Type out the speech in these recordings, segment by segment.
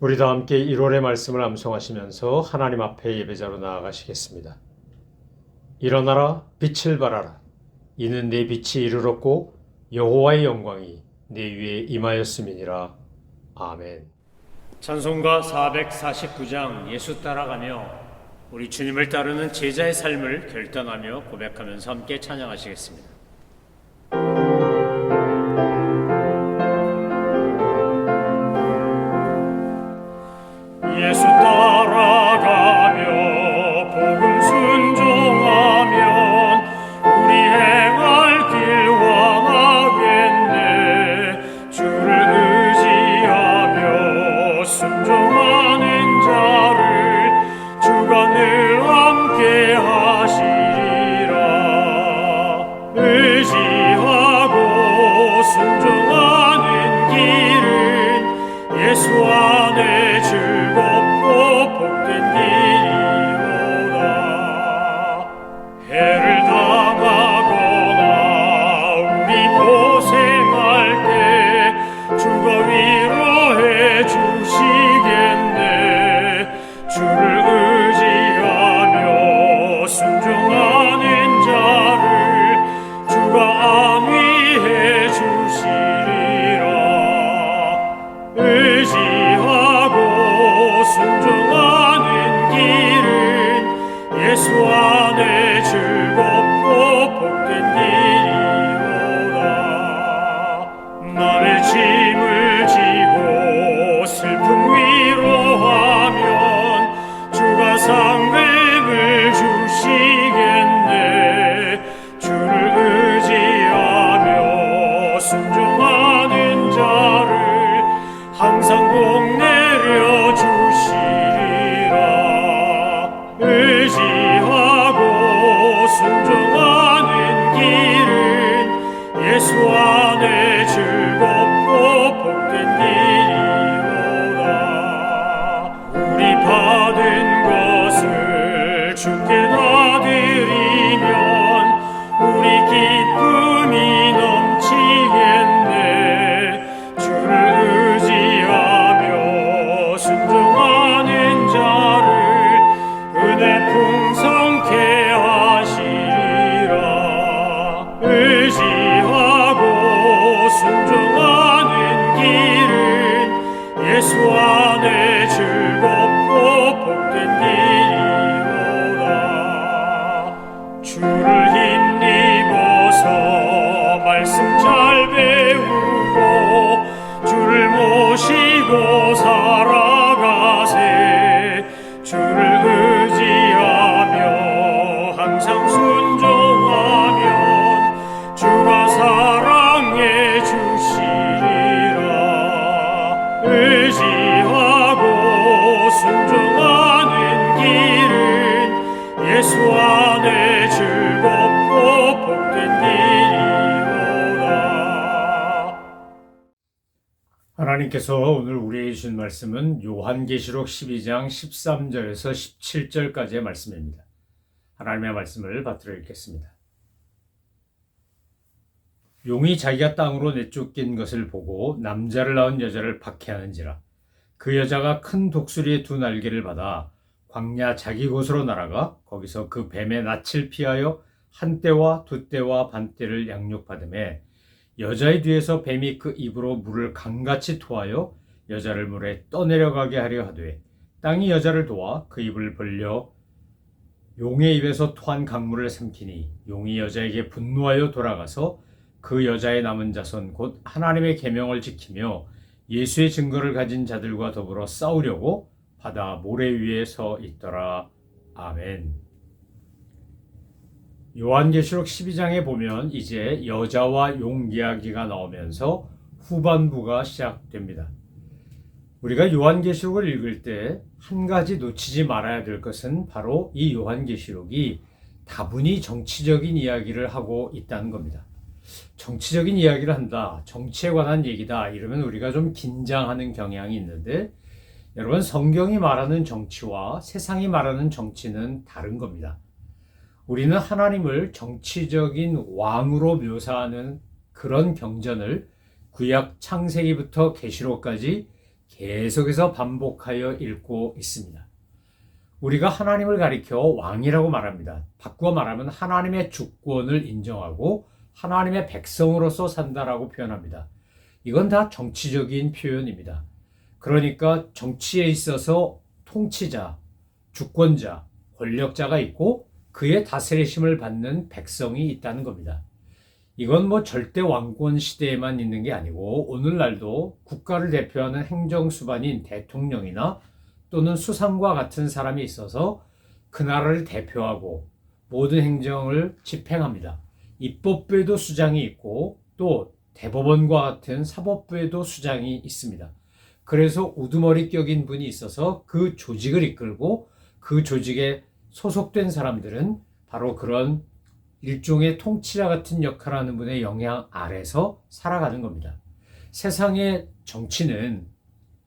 우리도 함께 1월의 말씀을 암송하시면서 하나님 앞에 예배자로 나아가시겠습니다. 일어나라 빛을 발하라. 이는 내 빛이 이르렀고 여호와의 영광이 내 위에 임하였음이니라. 아멘. 찬송가 449장 예수 따라가며 우리 주님을 따르는 제자의 삶을 결단하며 고백하면서 함께 찬양하시겠습니다. 예수 따라가며 복음 순종하면 우리 행할 길 왕하겠네. 주를 의지하며 순종하는 자를 주가 늘 함께 하시리라. 의지하고 순종하는 길은 예수 안에 즐겁고 복된 길이로다. 해를 당하거나 우리 고생할 때 주가 위로해 주시겠네. 주를 의지하며 순종하는 자를 주가 안위해 주시리라. 의지하고 순종하는 길은 예수 안에 즐겁고 복된 길이로다. 남의 짐을 지고 슬픔 위로하면 주가 상급을 주시겠네. 주를 의지하며 순종하는 자를 항상 복 내려 주시리라. 의지하고 순종하는 길은 예수 안에 즐겁고 복된 길이로다. 우리 받은 것을 주께 다 드리면 우리 기쁨이 넘치겠네. 주를 의지하며 순종하는 자를 은혜 풍성케 하시리라. 의지하고 순종하는 길은 예수 안에 즐겁고 복된 길이로다. 주를 힘입어서 말씀 잘 배우고 주를 모시고 살아가세. 주를 의지하며 항상 순종하면 주가 사랑해 주시리라. 의지하고 순종하는 길은 예수 안에 즐겁고 복된 길이로다. 하나님께서 오늘 우리에게 주신 말씀은 요한계시록 12장 13절에서 17절까지의 말씀입니다. 하나님의 말씀을 받들어 읽겠습니다. 용이 자기가 땅으로 내쫓긴 것을 보고 남자를 낳은 여자를 박해하는지라. 그 여자가 큰 독수리의 두 날개를 받아 광야 자기 곳으로 날아가 거기서 그 뱀의 낯을 피하여 한 때와 두 때와 반 때를 양육받으매 여자의 뒤에서 뱀이 그 입으로 물을 강같이 토하여 여자를 물에 떠내려가게 하려 하되 땅이 여자를 도와 그 입을 벌려 용의 입에서 토한 강물을 삼키니 용이 여자에게 분노하여 돌아가서 그 여자의 남은 자손 곧 하나님의 계명을 지키며 예수의 증거를 가진 자들과 더불어 싸우려고 바다 모래 위에 서 있더라. 아멘. 요한계시록 12장에 보면 이제 여자와 용 이야기가 나오면서 후반부가 시작됩니다. 우리가 요한계시록을 읽을 때 한 가지 놓치지 말아야 될 것은 바로 이 요한계시록이 다분히 정치적인 이야기를 하고 있다는 겁니다. 정치적인 이야기를 한다, 정치에 관한 얘기다 이러면 우리가 좀 긴장하는 경향이 있는데 여러분, 성경이 말하는 정치와 세상이 말하는 정치는 다른 겁니다. 우리는 하나님을 정치적인 왕으로 묘사하는 그런 경전을 구약 창세기부터 계시록까지 계속해서 반복하여 읽고 있습니다. 우리가 하나님을 가리켜 왕이라고 말합니다. 바꾸어 말하면 하나님의 주권을 인정하고 하나님의 백성으로서 산다라고 표현합니다. 이건 다 정치적인 표현입니다. 그러니까 정치에 있어서 통치자, 주권자, 권력자가 있고 그의 다스리심을 받는 백성이 있다는 겁니다. 이건 절대 왕권 시대에만 있는 게 아니고 오늘날도 국가를 대표하는 행정수반인 대통령이나 또는 수상과 같은 사람이 있어서 그 나라를 대표하고 모든 행정을 집행합니다. 입법부에도 수장이 있고 또 대법원과 같은 사법부에도 수장이 있습니다. 그래서 우두머리 격인 분이 있어서 그 조직을 이끌고 그 조직에 소속된 사람들은 바로 그런 일종의 통치자 같은 역할을 하는 분의 영향 아래서 살아가는 겁니다. 세상의 정치는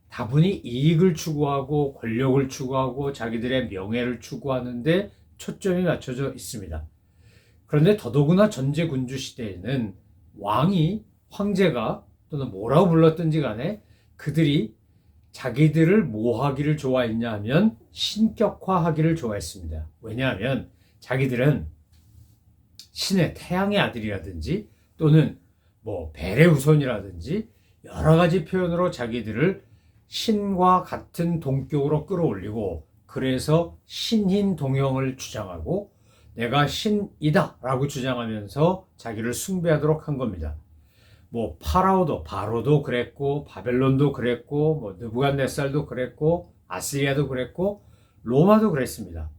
다분히 이익을 추구하고 권력을 추구하고 자기들의 명예를 추구하는데 초점이 맞춰져 있습니다. 그런데 더더구나 전제군주 시대에는 왕이 황제가 또는 뭐라고 불렀든지 간에 그들이 자기들을 뭐 하기를 좋아했냐 하면 신격화하기를 좋아했습니다. 왜냐하면 자기들은 신의 태양의 아들이라든지 또는 벨의 후손이라든지 여러 가지 표현으로 자기들을 신과 같은 동격으로 끌어올리고 그래서 신인 동형을 주장하고 내가 신이다 라고 주장하면서 자기를 숭배하도록 한 겁니다. 바로도 그랬고 바벨론도 그랬고 느부갓네살도 그랬고 아시리아도 그랬고 로마도 그랬습니다.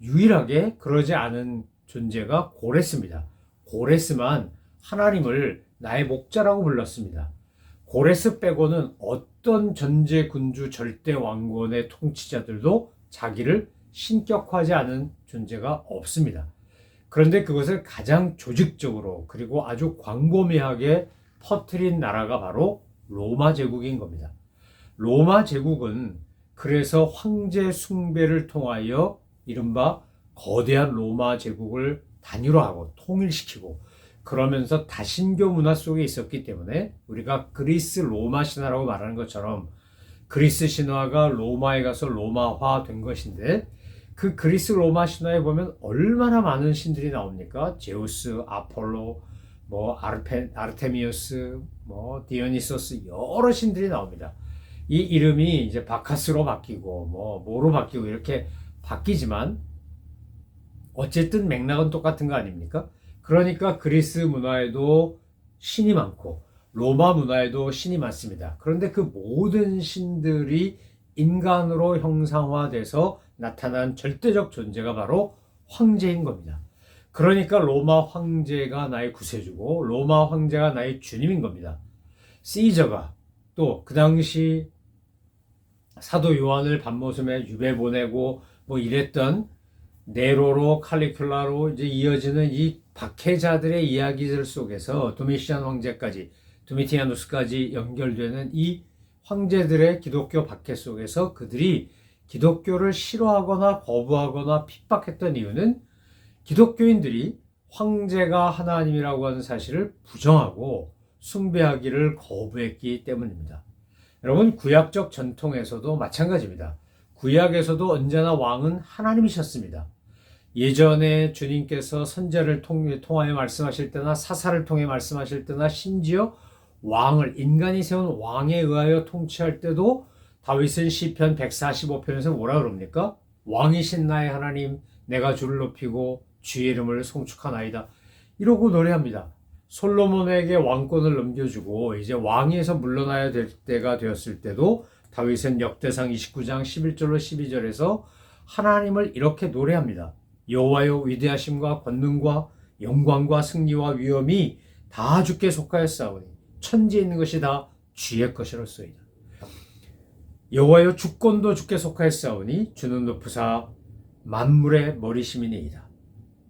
유일하게 그러지 않은 존재가 고레스입니다. 고레스만 하나님을 나의 목자라고 불렀습니다. 고레스 빼고는 어떤 전제군주 절대 왕권의 통치자들도 자기를 신격화하지 않은 존재가 없습니다. 그런데 그것을 가장 조직적으로 그리고 아주 광범위하게 퍼뜨린 나라가 바로 로마 제국인 겁니다. 로마 제국은 그래서 황제 숭배를 통하여 이른바 거대한 로마 제국을 단일화하고 통일시키고 그러면서 다신교 문화 속에 있었기 때문에 우리가 그리스 로마 신화라고 말하는 것처럼 그리스 신화가 로마에 가서 로마화 된 것인데 그 그리스 로마 신화에 보면 얼마나 많은 신들이 나옵니까? 제우스, 아폴로, 아르테미우스, 디오니소스 여러 신들이 나옵니다. 이 이름이 이제 바카스로 바뀌고 뭐로 바뀌고 이렇게 바뀌지만 어쨌든 맥락은 똑같은 거 아닙니까? 그러니까 그리스 문화에도 신이 많고 로마 문화에도 신이 많습니다. 그런데 그 모든 신들이 인간으로 형상화돼서 나타난 절대적 존재가 바로 황제인 겁니다. 그러니까 로마 황제가 나의 구세주고 로마 황제가 나의 주님인 겁니다. 시저가 또 그 당시 사도 요한을 밤모섬에 유배 보내고 이랬던 네로로 칼리큘라로 이제 이어지는 이 박해자들의 이야기들 속에서 도미시안 황제까지 도미티아누스까지 연결되는 이 황제들의 기독교 박해 속에서 그들이 기독교를 싫어하거나 거부하거나 핍박했던 이유는 기독교인들이 황제가 하나님이라고 하는 사실을 부정하고 숭배하기를 거부했기 때문입니다. 여러분, 구약적 전통에서도 마찬가지입니다. 구약에서도 언제나 왕은 하나님이셨습니다. 예전에 주님께서 선지자를 통하여 말씀하실 때나 사사를 통해 말씀하실 때나 심지어 인간이 세운 왕에 의하여 통치할 때도 다윗은 시편 145편에서 뭐라 그럽니까? 왕이신 나의 하나님, 내가 주를 높이고 주의 이름을 송축하나이다. 이러고 노래합니다. 솔로몬에게 왕권을 넘겨주고 이제 왕위에서 물러나야 될 때가 되었을 때도 다윗은 역대상 29장 11절로 12절에서 하나님을 이렇게 노래합니다. 여호와여, 위대하심과 권능과 영광과 승리와 위엄이 다 주께 속하였사오니 천지에 있는 것이 다 주의 것이로소이다. 여호와여, 주권도 주께 속하였사오니 주는 높으사 만물의 머리심이니이다.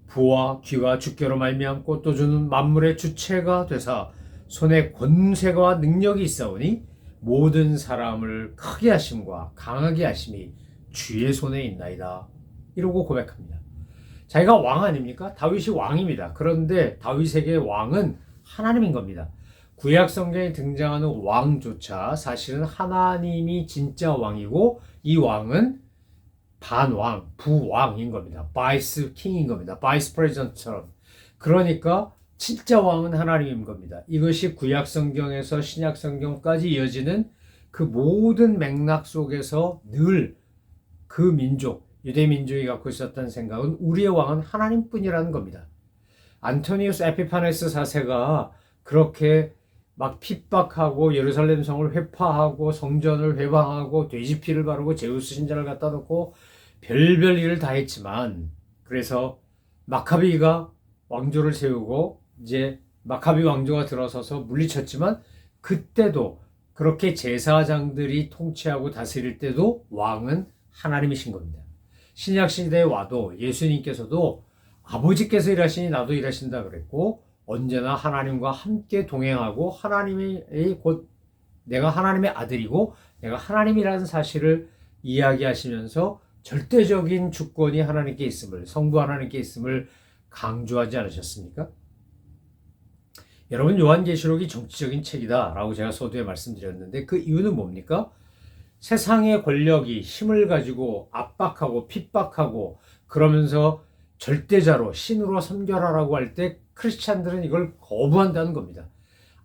부와 귀가 주께로 말미암고 또 주는 만물의 주체가 되사 손에 권세가 능력이 있사오니 모든 사람을 크게 하심과 강하게 하심이 주의 손에 있나이다. 이러고 고백합니다. 자기가 왕 아닙니까? 다윗이 왕입니다. 그런데 다윗에게 왕은 하나님인 겁니다. 구약 성경에 등장하는 왕조차 사실은 하나님이 진짜 왕이고 이 왕은 반왕, 부왕인 겁니다. 바이스 킹인 겁니다. 바이스 프레지던트처럼. 그러니까 진짜 왕은 하나님인 겁니다. 이것이 구약 성경에서 신약 성경까지 이어지는 그 모든 맥락 속에서 늘 그 민족, 유대 민족이 갖고 있었던 생각은 우리의 왕은 하나님뿐이라는 겁니다. 안토니우스 에피파네스 4세가 그렇게 막 핍박하고 예루살렘 성을 회파하고 성전을 회방하고 돼지피를 바르고 제우스 신전을 갖다 놓고 별별 일을 다 했지만, 그래서 마카비가 왕조를 세우고 이제 마카비 왕조가 들어서서 물리쳤지만, 그때도 그렇게 제사장들이 통치하고 다스릴 때도 왕은 하나님이신 겁니다. 신약 시대에 와도 예수님께서도 아버지께서 일하시니 나도 일하신다 그랬고, 언제나 하나님과 함께 동행하고 하나님이 곧 내가 하나님의 아들이고 내가 하나님이라는 사실을 이야기하시면서 절대적인 주권이 하나님께 있음을, 성부 하나님께 있음을 강조하지 않으셨습니까? 여러분, 요한계시록이 정치적인 책이다 라고 제가 서두에 말씀드렸는데 그 이유는 뭡니까? 세상의 권력이 힘을 가지고 압박하고 핍박하고 그러면서 절대자로 신으로 섬겨라라고 할 때 크리스찬들은 이걸 거부한다는 겁니다.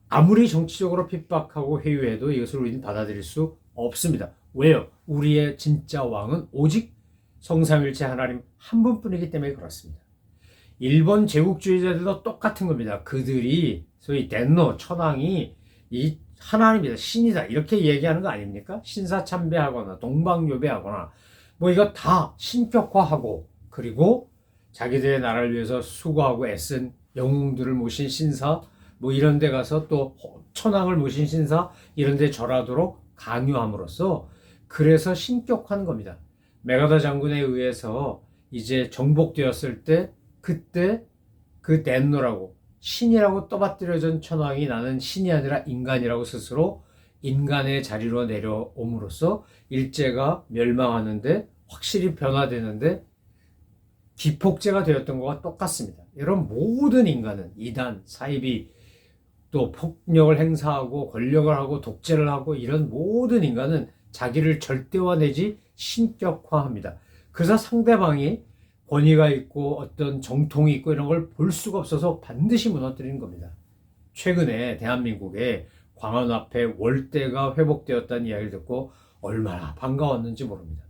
아무리 정치적으로 핍박하고 회유해도 이것을 우리는 받아들일 수 없습니다. 왜요? 우리의 진짜 왕은 오직 성삼일체 하나님 한 분뿐이기 때문에 그렇습니다. 일본 제국주의자들도 똑같은 겁니다. 그들이 소위 덴노 천황이 이 하나님이다, 신이다 이렇게 얘기하는 거 아닙니까? 신사참배하거나 동방요배하거나 뭐 이거 다 신격화하고, 그리고 자기들의 나라를 위해서 수고하고 애쓴 영웅들을 모신 신사 뭐 이런 데 가서 또 천황을 모신 신사 이런 데 절하도록 강요함으로써 그래서 신격화하는 겁니다. 메가다 장군에 의해서 이제 정복되었을 때 그때 그 덴노라고 신이라고 떠받들여진 천황이 나는 신이 아니라 인간이라고 스스로 인간의 자리로 내려옴으로써 일제가 멸망하는데 확실히 변화되는데 기폭제가 되었던 것과 똑같습니다. 이런 모든 인간은 이단, 사이비, 또 폭력을 행사하고 권력을 하고 독재를 하고 이런 모든 인간은 자기를 절대화 내지 신격화합니다. 그래서 상대방이 권위가 있고 어떤 정통이 있고 이런 걸 볼 수가 없어서 반드시 무너뜨리는 겁니다. 최근에 대한민국에 광화문 앞에 월대가 회복되었다는 이야기를 듣고 얼마나 반가웠는지 모릅니다.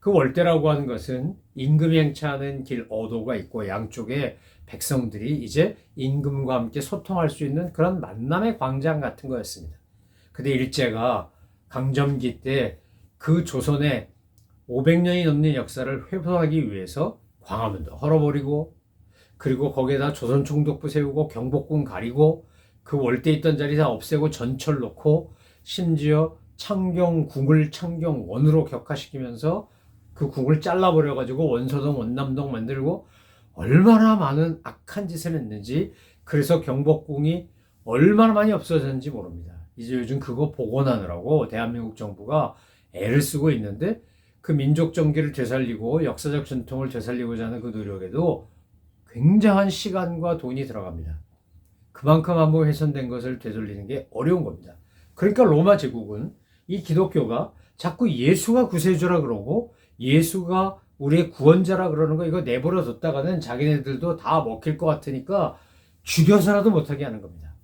그 월대라고 하는 것은 임금이 행차하는 길 어도가 있고 양쪽에 백성들이 이제 임금과 함께 소통할 수 있는 그런 만남의 광장 같은 거였습니다. 근데 일제가 강점기 때 그 조선의 500년이 넘는 역사를 회복하기 위해서 광화문도 헐어버리고, 그리고 거기에다 조선총독부 세우고 경복궁 가리고 그 월대 있던 자리 다 없애고 전철 놓고 심지어 창경궁을 창경원으로 격화시키면서 그 궁을 잘라버려가지고 원서동 원남동 만들고 얼마나 많은 악한 짓을 했는지, 그래서 경복궁이 얼마나 많이 없어졌는지 모릅니다. 이제 요즘 그거 복원하느라고 대한민국 정부가 애를 쓰고 있는데 그 민족 정기를 되살리고 역사적 전통을 되살리고자 하는 그 노력에도 굉장한 시간과 돈이 들어갑니다. 그만큼 한번 훼손된 것을 되돌리는 게 어려운 겁니다. 그러니까 로마 제국은 이 기독교가 자꾸 예수가 구세주라 그러고 예수가 우리의 구원자라 그러는 거 이거 내버려 뒀다가는 자기네들도 다 먹힐 것 같으니까 죽여서라도 못하게 하는 겁니다.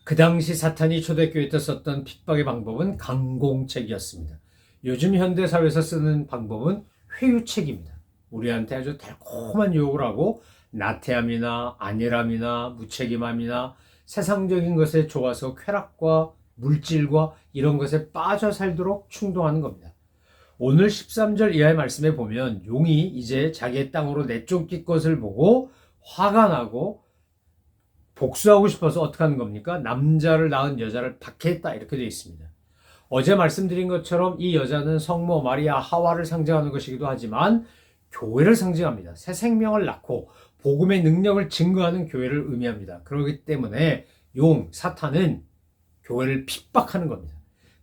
그 당시 사탄이 초대교회 때 썼던 핍박의 방법은 강공책이었습니다. 요즘 현대사회에서 쓰는 방법은 회유책입니다. 우리한테 아주 달콤한 유혹을 하고 나태함이나 안일함이나 무책임함이나 세상적인 것에 좋아서 쾌락과 물질과 이런 것에 빠져 살도록 충동하는 겁니다. 오늘 13절 이하의 말씀에 보면 용이 이제 자기의 땅으로 내쫓길 것을 보고 화가 나고 복수하고 싶어서 어떻게 하는 겁니까? 남자를 낳은 여자를 박해했다 이렇게 되어 있습니다. 어제 말씀드린 것처럼 이 여자는 성모 마리아 하와를 상징하는 것이기도 하지만 교회를 상징합니다. 새 생명을 낳고 복음의 능력을 증거하는 교회를 의미합니다. 그렇기 때문에 사탄은 교회를 핍박하는 겁니다.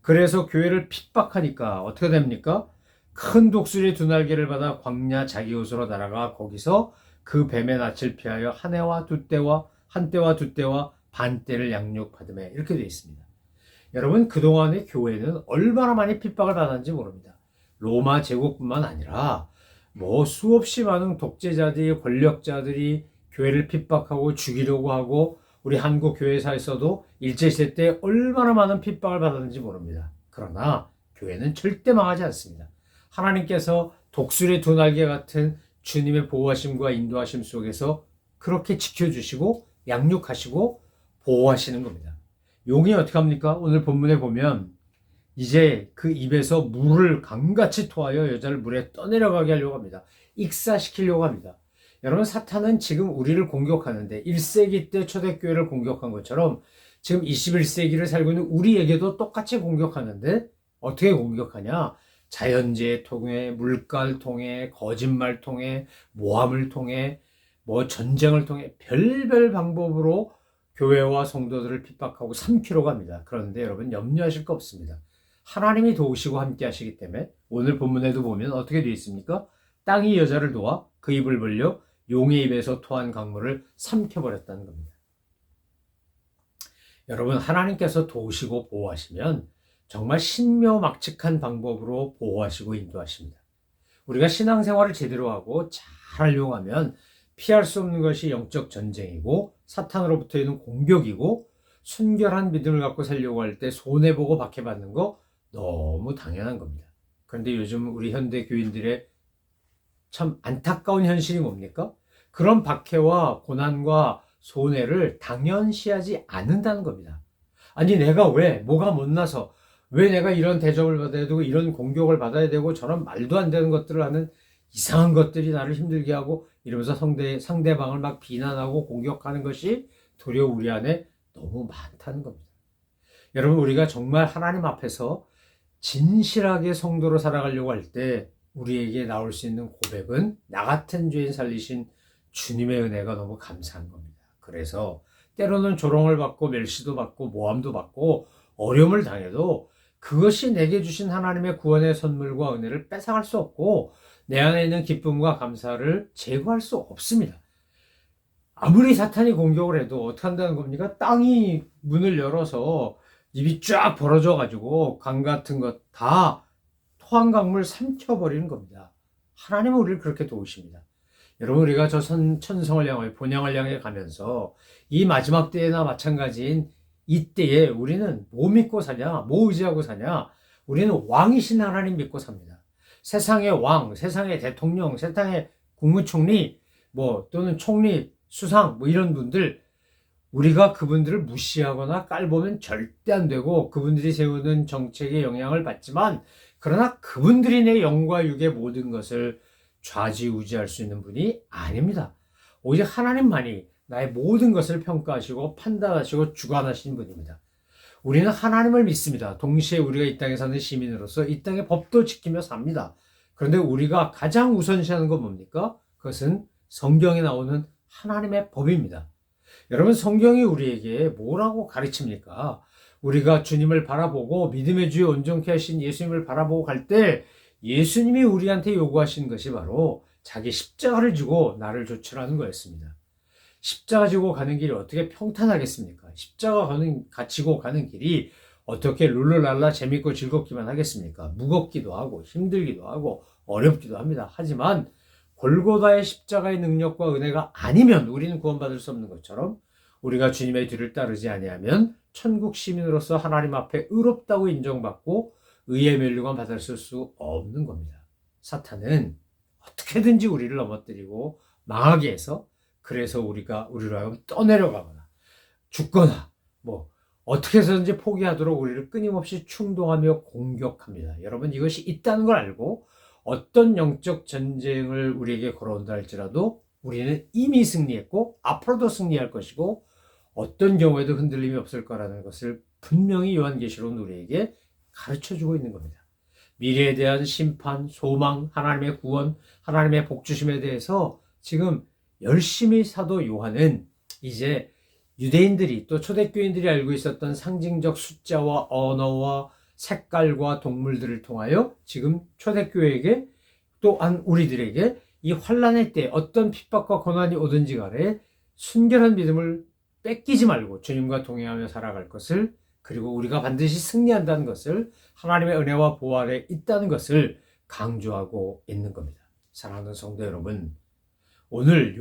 그래서 교회를 핍박하니까 어떻게 됩니까? 큰 독수리의 두 날개를 받아 광야 자기 곳으로 날아가 거기서 그 뱀의 낯을 피하여 한 때와 두 때와 반때를 양육받음에 이렇게 되어 있습니다. 여러분, 그동안의 교회는 얼마나 많이 핍박을 받았는지 모릅니다. 로마 제국뿐만 아니라 수없이 많은 독재자들이, 권력자들이 교회를 핍박하고 죽이려고 하고, 우리 한국 교회사에서도 일제시대 때 얼마나 많은 핍박을 받았는지 모릅니다. 그러나 교회는 절대 망하지 않습니다. 하나님께서 독수리 두 날개 같은 주님의 보호하심과 인도하심 속에서 그렇게 지켜주시고 양육하시고 보호하시는 겁니다. 용이 어떻게 합니까? 오늘 본문에 보면 이제 그 입에서 물을 강같이 토하여 여자를 물에 떠내려가게 하려고 합니다. 익사시키려고 합니다. 여러분, 사탄은 지금 우리를 공격하는데 1세기 때 초대교회를 공격한 것처럼 지금 21세기를 살고 있는 우리에게도 똑같이 공격하는데, 어떻게 공격하냐? 자연재해 통해, 물가를 통해, 거짓말 통해, 모함을 통해, 전쟁을 통해 별별 방법으로 교회와 성도들을 핍박하고 삼키려고 합니다. 그런데 여러분, 염려하실 거 없습니다. 하나님이 도우시고 함께 하시기 때문에 오늘 본문에도 보면 어떻게 되어 있습니까? 땅이 여자를 도와 그 입을 벌려 용의 입에서 토한 강물을 삼켜버렸다는 겁니다. 여러분, 하나님께서 도우시고 보호하시면 정말 신묘막측한 방법으로 보호하시고 인도하십니다. 우리가 신앙생활을 제대로 하고 잘 활용하면 피할 수 없는 것이 영적 전쟁이고 사탄으로부터 있는 공격이고, 순결한 믿음을 갖고 살려고 할 때 손해보고 박해받는 거 너무 당연한 겁니다. 그런데 요즘 우리 현대 교인들의 참 안타까운 현실이 뭡니까? 그런 박해와 고난과 손해를 당연시하지 않는다는 겁니다. 아니, 내가 왜, 뭐가 못나서, 왜 내가 이런 대접을 받아야 되고 이런 공격을 받아야 되고 저런 말도 안 되는 것들을 하는 이상한 것들이 나를 힘들게 하고, 이러면서 상대방을 막 비난하고 공격하는 것이 도리어 우리 안에 너무 많다는 겁니다. 여러분, 우리가 정말 하나님 앞에서 진실하게 성도로 살아가려고 할 때 우리에게 나올 수 있는 고백은 나 같은 죄인 살리신 주님의 은혜가 너무 감사한 겁니다. 그래서 때로는 조롱을 받고 멸시도 받고 모함도 받고 어려움을 당해도 그것이 내게 주신 하나님의 구원의 선물과 은혜를 뺏어갈 수 없고 내 안에 있는 기쁨과 감사를 제거할 수 없습니다. 아무리 사탄이 공격을 해도 어떻게 한다는 겁니까? 땅이 문을 열어서 입이 쫙 벌어져 가지고 강 같은 것 다 토한 강물 삼켜버리는 겁니다. 하나님은 우리를 그렇게 도우십니다. 여러분, 우리가 저 천성을 향해, 본향을 향해 가면서 이 마지막 때나 마찬가지인 이때에 우리는 뭐 믿고 사냐? 뭐 의지하고 사냐? 우리는 왕이신 하나님 믿고 삽니다. 세상의 왕, 세상의 대통령, 세상의 국무총리, 또는 총리, 수상, 이런 분들, 우리가 그분들을 무시하거나 깔보면 절대 안 되고 그분들이 세우는 정책에 영향을 받지만, 그러나 그분들이 내 영과 육의 모든 것을 좌지우지할 수 있는 분이 아닙니다. 오직 하나님만이 나의 모든 것을 평가하시고 판단하시고 주관하시는 분입니다. 우리는 하나님을 믿습니다. 동시에 우리가 이 땅에 사는 시민으로서 이 땅의 법도 지키며 삽니다. 그런데 우리가 가장 우선시하는 건 뭡니까? 그것은 성경에 나오는 하나님의 법입니다. 여러분, 성경이 우리에게 뭐라고 가르칩니까? 우리가 주님을 바라보고 믿음의 주에 온전케 하신 예수님을 바라보고 갈 때 예수님이 우리한테 요구하신 것이 바로 자기 십자가를 지고 나를 조출하는 거였습니다. 십자가 지고 가는 길이 어떻게 평탄하겠습니까? 십자가 지고 가는 길이 어떻게 룰루랄라 재밌고 즐겁기만 하겠습니까? 무겁기도 하고 힘들기도 하고 어렵기도 합니다. 하지만 골고다의 십자가의 능력과 은혜가 아니면 우리는 구원받을 수 없는 것처럼, 우리가 주님의 뒤를 따르지 아니하면 천국 시민으로서 하나님 앞에 의롭다고 인정받고 의의 면류관 받을 수 없는 겁니다. 사탄은 어떻게든지 우리를 넘어뜨리고 망하게 해서, 그래서 우리로 하여금 떠내려가거나 죽거나 어떻게 해서든지 포기하도록 우리를 끊임없이 충동하며 공격합니다. 여러분, 이것이 있다는 걸 알고 어떤 영적 전쟁을 우리에게 걸어온다 할지라도 우리는 이미 승리했고 앞으로도 승리할 것이고 어떤 경우에도 흔들림이 없을 거라는 것을 분명히 요한계시록은 우리에게 가르쳐주고 있는 겁니다. 미래에 대한 심판, 소망, 하나님의 구원, 하나님의 복주심에 대해서 지금 열심히 사도 요한은 이제 유대인들이 또 초대교인들이 알고 있었던 상징적 숫자와 언어와 색깔과 동물들을 통하여 지금 초대교회에게 또한 우리들에게 이 환난의 때 어떤 핍박과 고난이 오든지 간에 순결한 믿음을 뺏기지 말고 주님과 동행하며 살아갈 것을, 그리고 우리가 반드시 승리한다는 것을, 하나님의 은혜와 보호 아래 있다는 것을 강조하고 있는 겁니다. 사랑하는 성도 여러분, 오늘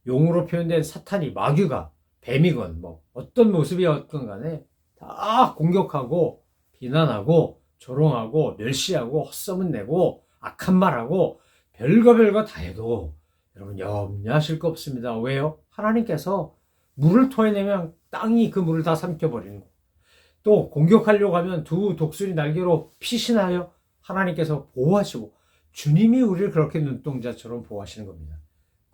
용으로 표현된 사탄이, 마귀가 뱀이건 뭐 어떤 모습이었건 간에 다 공격하고 비난하고 조롱하고 멸시하고 헛소문 내고 악한 말하고 별거 다 해도 여러분 염려하실 거 없습니다. 왜요? 하나님께서 물을 토해내면 땅이 그 물을 다 삼켜버리는 거. 또 공격하려고 하면 두 독수리 날개로 피신하여 하나님께서 보호하시고, 주님이 우리를 그렇게 눈동자처럼 보호하시는 겁니다.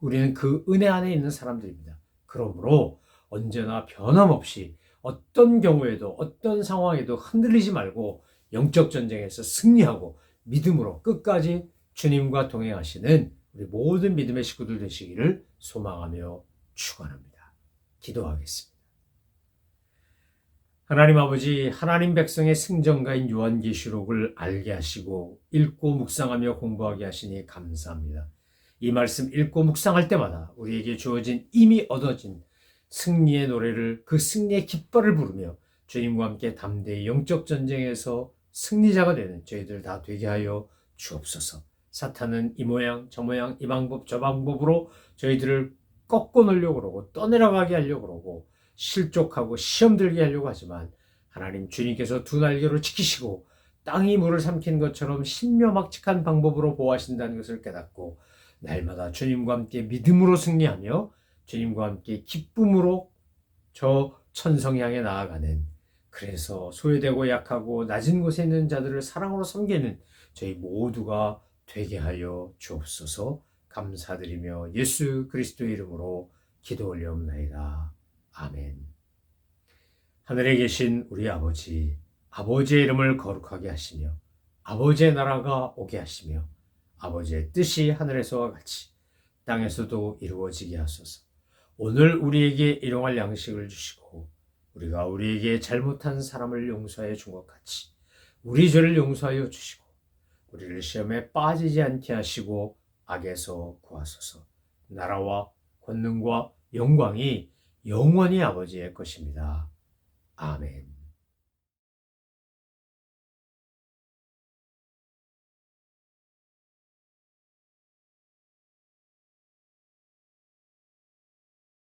우리는 그 은혜 안에 있는 사람들입니다. 그러므로 언제나 변함없이 어떤 경우에도 어떤 상황에도 흔들리지 말고 영적 전쟁에서 승리하고 믿음으로 끝까지 주님과 동행하시는 우리 모든 믿음의 식구들 되시기를 소망하며 축원합니다. 기도하겠습니다. 하나님 아버지, 하나님 백성의 승전가인 요한계시록을 알게 하시고 읽고 묵상하며 공부하게 하시니 감사합니다. 이 말씀 읽고 묵상할 때마다 우리에게 주어진 이미 얻어진 승리의 노래를, 그 승리의 깃발을 부르며 주님과 함께 담대히 영적 전쟁에서 승리자가 되는 저희들 다 되게 하여 주옵소서. 사탄은 이 모양 저 모양 이 방법 저 방법으로 저희들을 꺾어 놓으려고 그러고 떠내려가게 하려고 그러고 실족하고 시험 들게 하려고 하지만, 하나님 주님께서 두 날개로 지키시고 땅이 물을 삼키는 것처럼 신묘막측한 방법으로 보호하신다는 것을 깨닫고 날마다 주님과 함께 믿음으로 승리하며 주님과 함께 기쁨으로 저 천성 향해 나아가는, 그래서 소외되고 약하고 낮은 곳에 있는 자들을 사랑으로 섬기는 저희 모두가 되게 하여 주옵소서. 감사드리며 예수 그리스도의 이름으로 기도 올려옵나이다. 아멘. 하늘에 계신 우리 아버지, 아버지의 이름을 거룩하게 하시며 아버지의 나라가 오게 하시며 아버지의 뜻이 하늘에서와 같이 땅에서도 이루어지게 하소서. 오늘 우리에게 일용할 양식을 주시고 우리가 우리에게 잘못한 사람을 용서하여 준 것 같이 우리 죄를 용서하여 주시고 우리를 시험에 빠지지 않게 하시고 악에서 구하소서. 나라와 권능과 영광이 영원히 아버지의 것입니다. 아멘.